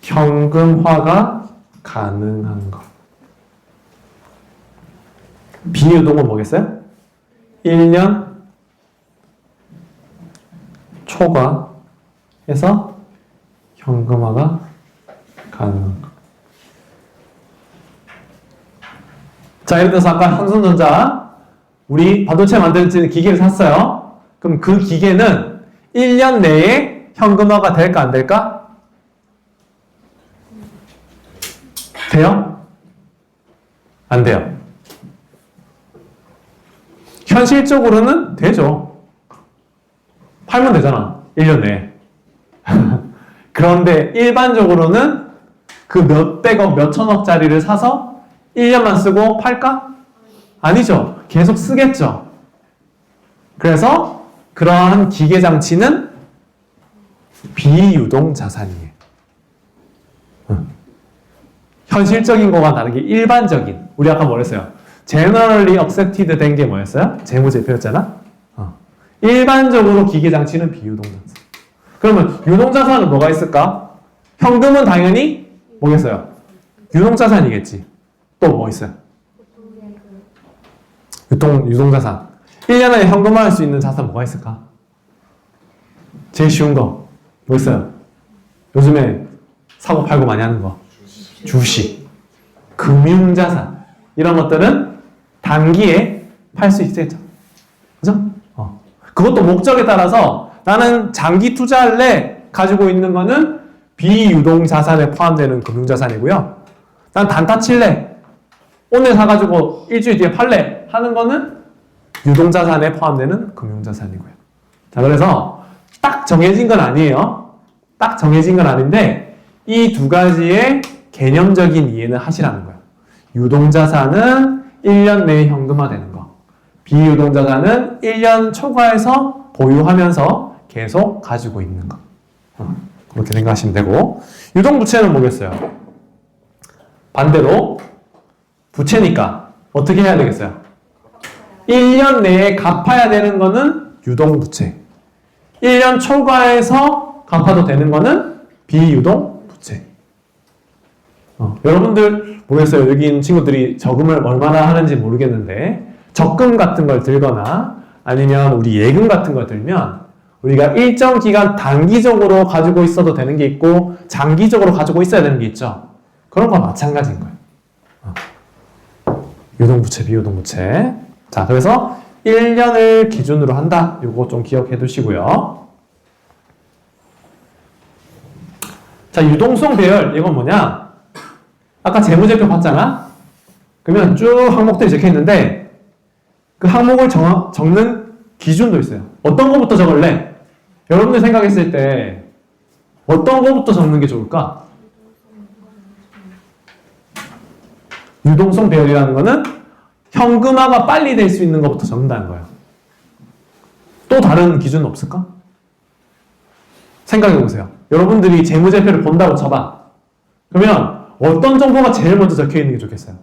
현금화가 가능한 것. 비유동은 뭐겠어요? 1년 초과해서 현금화가 가능한 것. 자, 예를 들어서 아까 삼성전자 우리 반도체 만드는 기계를 샀어요. 그럼 그 기계는 1년 내에 현금화가 될까 안 될까? 돼요? 안 돼요? 현실적으로는 되죠. 팔면 되잖아. 1년 내에. 그런데 일반적으로는 그 몇백억, 몇천억짜리를 사서 1년만 쓰고 팔까? 아니죠. 계속 쓰겠죠. 그래서 그러한 기계장치는 비유동 자산이에요. 현실적인 거와 다르게 일반적인, 우리 아까 뭐랬어요? generally accepted 된 게 뭐였어요? 재무제표였잖아? 일반적으로 기계장치는 비유동 자산. 그러면 유동자산은 뭐가 있을까? 현금은 당연히 뭐겠어요? 유동자산이겠지. 또 뭐 있어요? 유동자산. 1년 안에 현금화할 수 있는 자산 뭐가 있을까? 제일 쉬운 거 뭐 있어요? 요즘에 사고 팔고 많이 하는 거. 주식. 금융자산. 이런 것들은 단기에 팔 수 있겠죠. 그죠? 그것도 목적에 따라서 나는 장기 투자할래 가지고 있는 거는 비유동 자산에 포함되는 금융자산이고요. 난 단타 칠래. 오늘 사가지고 일주일 뒤에 팔래 하는 거는 유동자산에 포함되는 금융자산이고요. 자, 그래서 딱 정해진 건 아니에요. 딱 정해진 건 아닌데 이 두 가지의 개념적인 이해는 하시라는 거예요. 유동자산은 1년 내에 현금화되는 거. 비유동자산은 1년 초과해서 보유하면서 계속 가지고 있는 거. 그렇게 생각하시면 되고, 유동부채는 뭐겠어요? 반대로 부채니까 어떻게 해야 되겠어요? 1년 내에 갚아야 되는 거는 유동부채. 1년 초과해서 갚아도 되는 거는 비유동부채. 여러분들 모르겠어요. 여기 있는 친구들이 저금을 얼마나 하는지 모르겠는데 적금 같은 걸 들거나 아니면 우리 예금 같은 걸 들면 우리가 일정 기간 단기적으로 가지고 있어도 되는 게 있고 장기적으로 가지고 있어야 되는 게 있죠. 그런 거 마찬가지인 거예요. 유동부채, 비유동부채. 자, 그래서 1년을 기준으로 한다. 요거 좀 기억해 두시고요. 자, 유동성 배열. 이건 뭐냐? 아까 재무제표 봤잖아? 그러면 쭉 항목들이 적혀 있는데 그 항목을 적는 기준도 있어요. 어떤 거부터 적을래? 여러분들 생각했을 때 어떤 거부터 적는 게 좋을까? 유동성 배열이라는 거는 현금화가 빨리 될 수 있는 것부터 적는다는 거예요. 또 다른 기준은 없을까? 생각해 보세요. 여러분들이 재무제표를 본다고 쳐봐. 그러면 어떤 정보가 제일 먼저 적혀 있는 게 좋겠어요?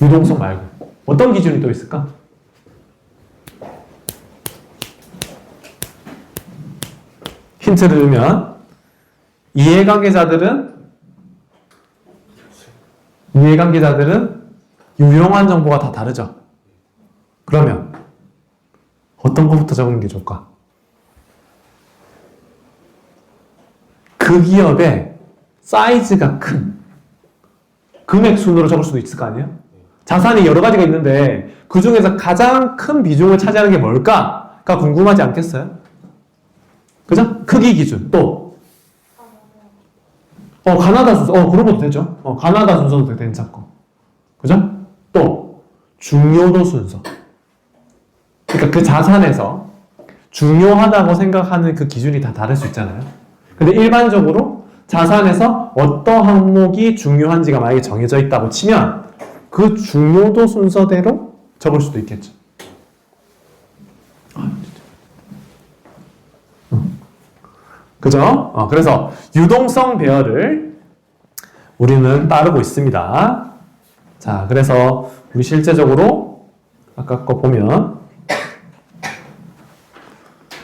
유동성 말고 어떤 기준이 또 있을까? 힌트를 주면 이해관계자들은 유용한 정보가 다 다르죠. 그러면 어떤 것부터 적는 게 좋을까? 그 기업의 사이즈가 큰 금액 순으로 적을 수도 있을 거 아니에요? 자산이 여러 가지가 있는데 그 중에서 가장 큰 비중을 차지하는 게 뭘까가 궁금하지 않겠어요? 그죠? 크기 기준. 또 가나다 순서. 그런 것도 되죠. 가나다 순서도 괜찮고. 그죠? 또 중요도 순서. 그러니까 그 자산에서 중요하다고 생각하는 그 기준이 다 다를 수 있잖아요. 근데 일반적으로 자산에서 어떤 항목이 중요한지가 만약에 정해져 있다고 치면 그 중요도 순서대로 적을 수도 있겠죠. 그죠? 그래서 유동성 배열을 우리는 따르고 있습니다. 자, 그래서 우리 실제적으로 아까 거 보면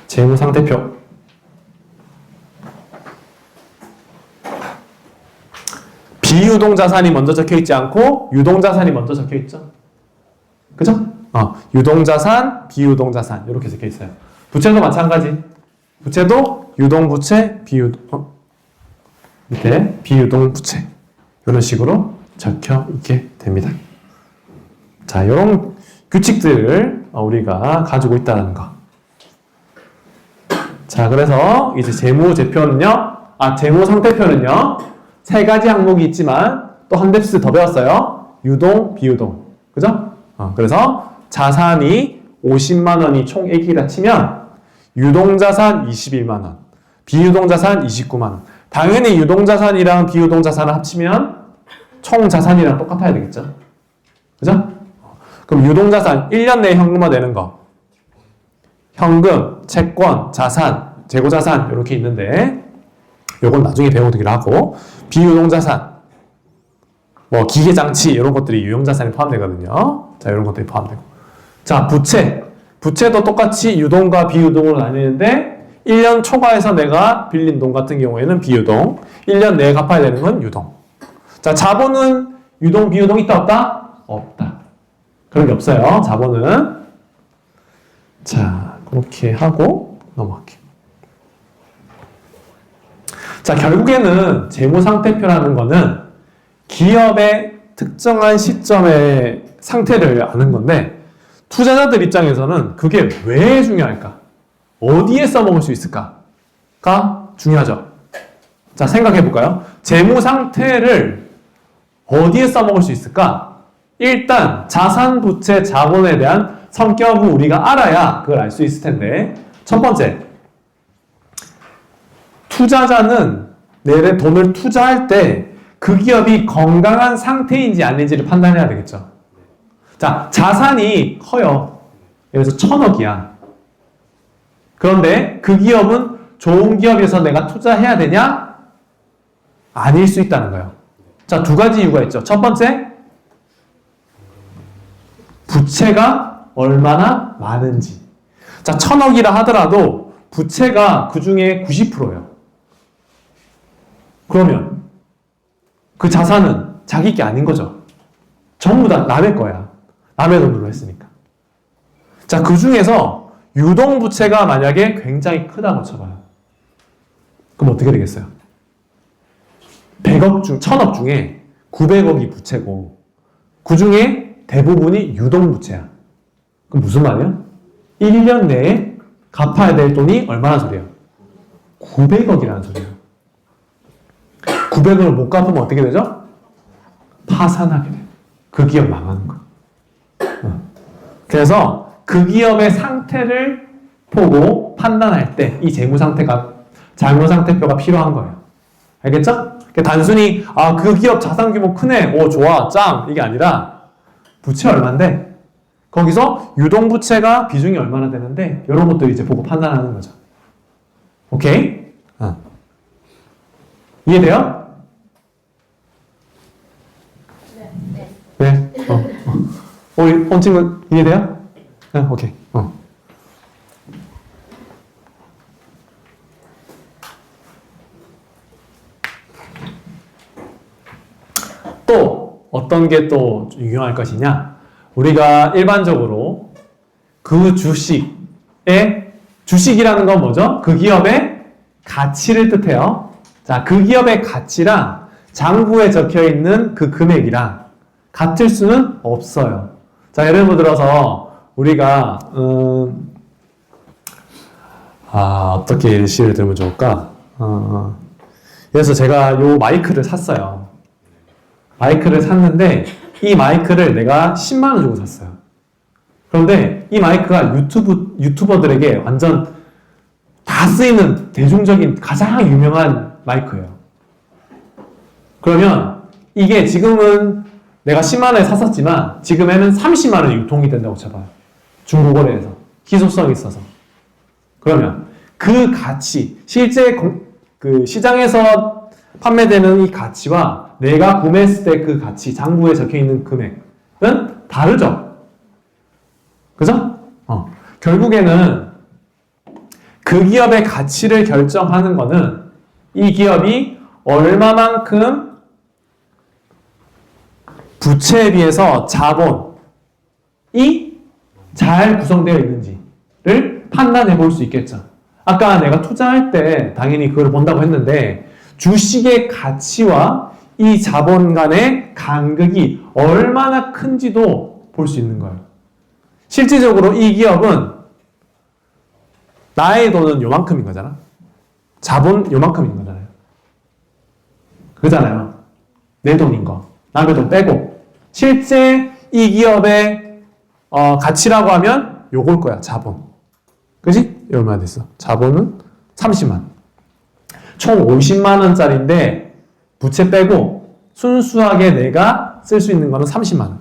재무상태표 비유동자산이 먼저 적혀있지 않고 유동자산이 먼저 적혀있죠. 그죠? 유동자산, 비유동자산 이렇게 적혀있어요. 부채도 마찬가지. 부채도 유동부채, 밑에 비유동부채 이런 식으로 적혀있게 됩니다. 자, 이런 규칙들을 우리가 가지고 있다는 거. 자, 그래서 이제 재무제표는요, 재무상태표는요, 세 가지 항목이 있지만 또 한 뎁스 더 배웠어요. 유동, 비유동. 그죠? 그래서 자산이 50만 원이 총액이라 치면 유동자산 21만 원, 비유동자산 29만 원. 당연히 유동자산이랑 비유동자산을 합치면 총자산이랑 똑같아야 되겠죠? 그죠? 그럼 유동자산 1년 내에 현금화 되는 거. 현금, 채권, 자산, 재고자산 이렇게 있는데 요건 나중에 배우기로 하고 비유동자산 뭐 기계장치 이런 것들이 유용자산에 포함되거든요. 자, 이런 것들이 포함되고 자, 부채도 똑같이 유동과 비유동으로 나뉘는데 1년 초과해서 내가 빌린 돈 같은 경우에는 비유동 1년 내에 갚아야 되는 건 유동. 자, 자본은 유동, 비유동 있다 없다? 없다. 그런 게 없어요. 자본은. 자, 그렇게 하고 넘어갈게요. 자, 결국에는 재무상태표라는 거는 기업의 특정한 시점의 상태를 아는 건데 투자자들 입장에서는 그게 왜 중요할까? 어디에 써먹을 수 있을까가 중요하죠. 자, 생각해 볼까요? 재무상태를 어디에 써먹을 수 있을까? 일단 자산, 부채, 자본에 대한 성격을 우리가 알아야 그걸 알 수 있을 텐데 첫 번째, 투자자는 내 돈을 투자할 때 그 기업이 건강한 상태인지 아닌지를 판단해야 되겠죠. 자, 자산이 커요. 그래서 1,000억이야. 그런데 그 기업은 좋은 기업에서 내가 투자해야 되냐? 아닐 수 있다는 거예요. 자, 두 가지 이유가 있죠. 첫 번째, 부채가 얼마나 많은지. 자, 1,000억이라 하더라도 부채가 그 중에 90%예요. 그러면 그 자산은 자기 게 아닌 거죠. 전부 다 남의 거야. 남의 돈으로 했으니까. 자, 그 중에서 유동부채가 만약에 굉장히 크다고 쳐봐요. 그럼 어떻게 되겠어요? 1,000억 중에 900억이 부채고 그 중에 대부분이 유동부채야. 그럼 무슨 말이야? 1년 내에 갚아야 될 돈이 얼마나 소리예요? 900억이라는 소리예요. 900억을 못 갚으면 어떻게 되죠? 파산하게 돼요. 그 기업 망하는 거. 그래서 그 기업의 상태를 보고 판단할 때 이 재무상태가 자료상태표가 필요한 거예요. 알겠죠? 단순히 그 기업 자산 규모 크네, 오 좋아, 짱 이게 아니라 부채 얼마인데 거기서 유동부채가 비중이 얼마나 되는데 이런 것들 이제 보고 판단하는 거죠. 오케이? 이해돼요? 네. 우리 친구 이해돼요? 네, 오케이. 또 어떤 게 또 유용할 것이냐? 우리가 일반적으로 그 주식이라는 건 뭐죠? 그 기업의 가치를 뜻해요. 자, 그 기업의 가치랑 장부에 적혀 있는 그 금액이랑 같을 수는 없어요. 자, 예를 들어서 우리가 어떻게 예시를 들면 좋을까? 그래서 제가 요 마이크를 샀어요. 마이크를 샀는데 이 마이크를 내가 10만 원 주고 샀어요. 그런데 이 마이크가 유튜버들에게 완전 다 쓰이는 대중적인 가장 유명한 마이크예요. 그러면 이게 지금은 내가 10만 원에 샀었지만 지금에는 30만 원이 유통이 된다고 쳐봐요. 중고거래에서. 희소성이 있어서. 그러면 그 가치, 실제 그 시장에서 판매되는 이 가치와 내가 구매했을 때 그 가치, 장부에 적혀있는 금액은 다르죠? 그죠? 결국에는 그 기업의 가치를 결정하는 거는 이 기업이 얼마만큼 부채에 비해서 자본이 잘 구성되어 있는지를 판단해 볼 수 있겠죠. 아까 내가 투자할 때 당연히 그걸 본다고 했는데 주식의 가치와 이 자본 간의 간극이 얼마나 큰지도 볼 수 있는 거예요. 실질적으로 이 기업은 나의 돈은 요만큼인 거잖아. 자본 요만큼인 거잖아요. 그잖아요. 내 돈인 거. 남의 돈 빼고. 실제 이 기업의 가치라고 하면 요걸 거야. 자본. 그지? 얼마 됐어? 자본은 30만. 총 50만 원짜리인데 부채 빼고 순수하게 내가 쓸 수 있는 거는 30만 원.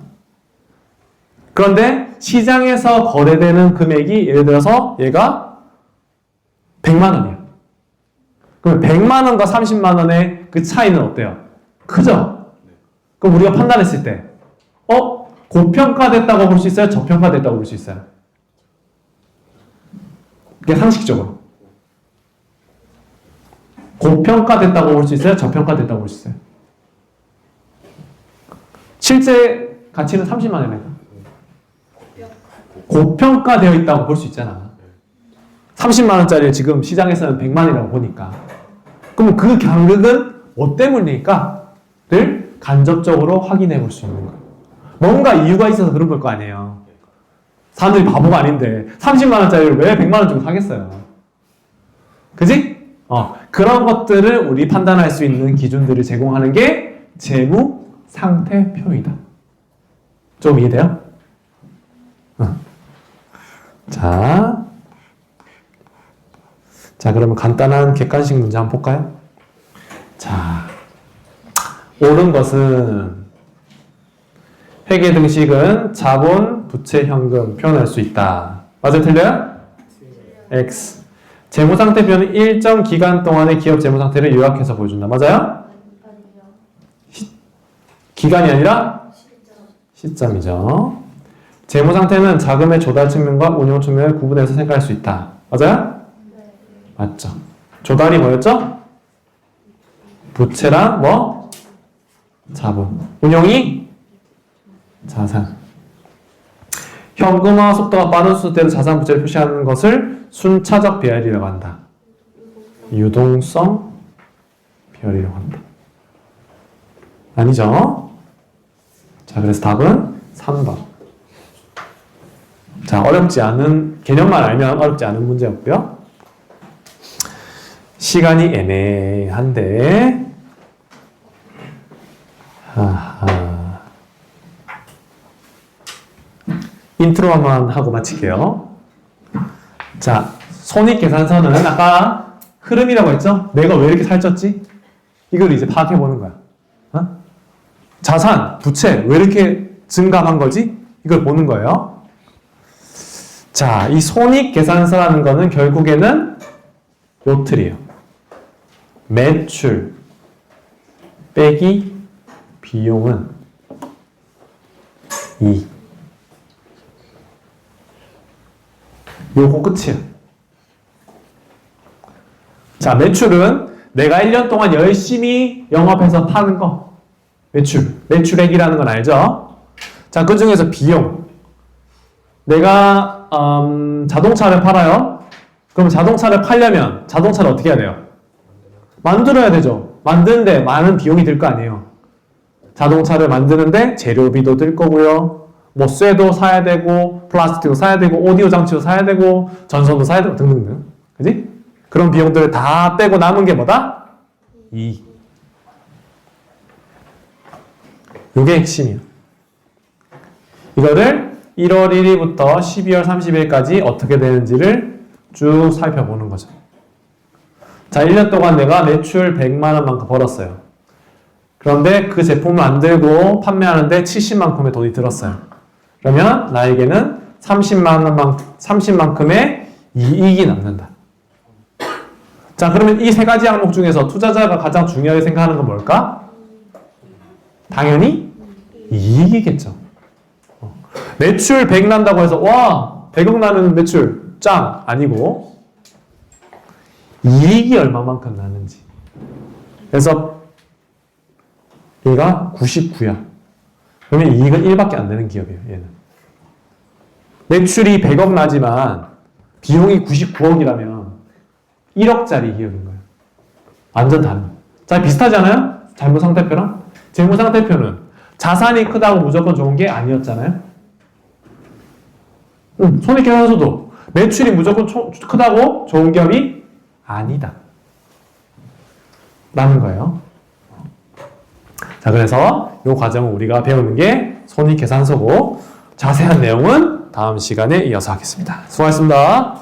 그런데 시장에서 거래되는 금액이 예를 들어서 얘가 100만 원이야. 그럼 100만 원과 30만 원의 그 차이는 어때요? 크죠? 그럼 우리가 판단했을 때 고평가됐다고 볼 수 있어요? 저평가됐다고 볼 수 있어요? 이게 상식적으로. 고평가됐다고 볼 수 있어요? 저평가됐다고 볼 수 있어요? 실제 가치는 30만 원이니까. 고평가되어 있다고 볼 수 있잖아. 30만 원짜리 지금 시장에서는 100만 원이라고 보니까. 그럼 그 간극은 뭐 때문일까를 간접적으로 확인해 볼 수 있는 거예요. 뭔가 이유가 있어서 그런 걸 거 아니에요. 사람들이 바보가 아닌데 30만 원짜리를 왜 100만 원 주고 사겠어요? 그지? 그런 것들을 우리 판단할 수 있는 기준들을 제공하는 게 재무 상태표이다. 좀 이해돼요? 자, 그러면 간단한 객관식 문제 한번 볼까요? 자, 옳은 것은 회계 등식은 자본, 부채, 현금 표현할 수 있다. 맞아요? 틀려요? X. 재무상태표는 일정 기간 동안의 기업 재무상태를 요약해서 보여준다. 맞아요? 기간이 아니라 시점이죠. 재무 상태는 자금의 조달 측면과 운용 측면을 구분해서 생각할 수 있다. 맞아요? 맞죠. 조달이 뭐였죠? 부채랑 뭐? 자본. 운용이 자산. 현금화 속도가 빠른 수대로 자산 부채를 표시하는 것을 순차적 배열이라고 한다. 유동성 배열이라고 한다. 아니죠? 자, 그래서 답은 3번. 자, 어렵지 않은, 개념만 알면 어렵지 않은 문제였고요. 시간이 애매한데, 인트로만 하고 마칠게요. 자, 손익계산서는 아까 흐름이라고 했죠? 내가 왜 이렇게 살쪘지? 이걸 이제 파악해 보는 거야. 어? 자산, 부채, 왜 이렇게 증감한 거지? 이걸 보는 거예요. 자, 이 손익계산서라는 거는 결국에는 요 틀이에요. 매출 빼기 비용은 2. 요거 끝이에요. 자, 매출은 내가 1년 동안 열심히 영업해서 파는 거. 매출액이라는 건 알죠? 자, 그 중에서 비용. 내가 자동차를 팔아요. 그럼 자동차를 팔려면 자동차를 어떻게 해야 돼요? 만들어야 되죠. 만드는데 많은 비용이 들 거 아니에요. 자동차를 만드는데 재료비도 들 거고요. 뭐 쇠도 사야 되고 플라스틱도 사야 되고 오디오 장치도 사야 되고 전선도 사야 되고 등등등. 그지? 그런 비용들을 다 빼고 남은 게 뭐다? 이익. 이게 핵심이에요. 이거를 1월 1일부터 12월 30일까지 어떻게 되는지를 쭉 살펴보는 거죠. 자, 1년 동안 내가 매출 100만 원만큼 벌었어요. 그런데 그 제품을 만들고 판매하는데 70만큼의 돈이 들었어요. 그러면 나에게는 30만큼의 이익이 남는다. 자, 그러면 이 세 가지 항목 중에서 투자자가 가장 중요하게 생각하는 건 뭘까? 당연히 이익이겠죠. 매출 100 난다고 해서 와 100억 나는 매출 짱 아니고 이익이 얼마만큼 나는지. 그래서 얘가 99야. 그러면 이익은 1밖에 안 되는 기업이에요. 얘는 매출이 100억 나지만 비용이 99억이라면 1억짜리 기업인 거예요. 완전 다른. 자, 비슷하지 않아요? 재무상태표랑? 재무상태표는 자산이 크다고 무조건 좋은 게 아니었잖아요. 손익계산서도 매출이 무조건 크다고 좋은 기업이 아니다. 라는 거예요. 자, 그래서 이 과정을 우리가 배우는 게 손익계산서고 자세한 내용은 다음 시간에 이어서 하겠습니다. 수고하셨습니다.